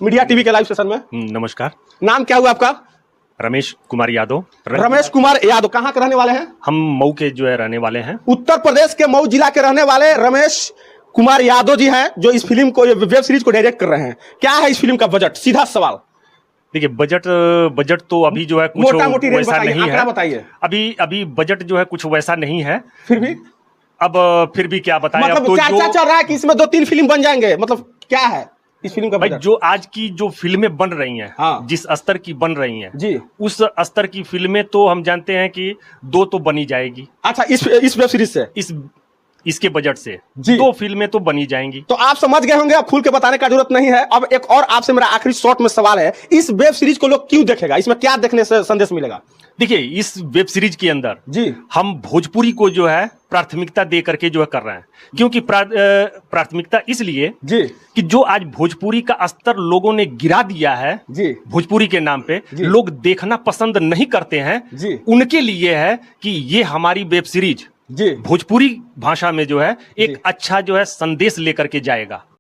Media TV के live session में। नमस्कार। नाम क्या हुआ आपका? रमेश कुमार यादव। रमेश कुमार यादव कहाँ के रहने वाले हैं? हम मऊ के जो है रहने वाले हैं। उत्तर प्रदेश के मऊ जिला के रहने वाले रमेश कुमार यादव जी हैं, जो इस फिल्म को, वेब सीरीज को डायरेक्ट कर रहे हैं। क्या है इस फिल्म का बजट? सीधा सवाल। देखिए, बजट तो अभी जो है कुछ मोटा-मोटी रेंज वैसा बताइए, नहीं आंकड़ा है। बताइए। अभी बजट जो है कुछ वैसा नहीं है। फिर भी क्या बताएं। मतलब अब तो चर्चा चल रहा है कि इसमें 2-3 फिल्म बन जाएंगे, मतलब क्या है इस फिल्म का भाई, बजट? जो आज की जो फिल्में बन रही हैं, हाँ। जिस स्तर की बन रही हैं जी, उस स्तर की फिल्में तो हम जानते हैं कि 2 तो बनी जाएगी। अच्छा, इस वेब सीरीज से, इसके बजट से जी। 2 फिल्में तो बनी जाएंगी। तो आप समझ गए होंगे, अब खुल के बताने का जरूरत नहीं है। अब एक और आपसे मेरा आखिरी शॉर्ट में सवाल है, इस वेब सीरीज को लोग क्यों देखेगा? इसमें क्या देखने से संदेश मिलेगा? देखिए, इस वेब सीरीज के अंदर जी, हम भोजपुरी को जो है प्राथमिकता दे करके जो है कर रहे हैं। क्योंकि प्राथमिकता इसलिए जी, कि जो आज भोजपुरी का स्तर लोगों ने गिरा दिया है, जी, भोजपुरी के नाम पे जी। लोग देखना पसंद नहीं करते हैं, जी। उनके लिए है कि ये हमारी वेब सीरीज जी। भोजपुरी भाषा में जो है जी। एक अच्छा जो है संदेश लेकर के जाएगा।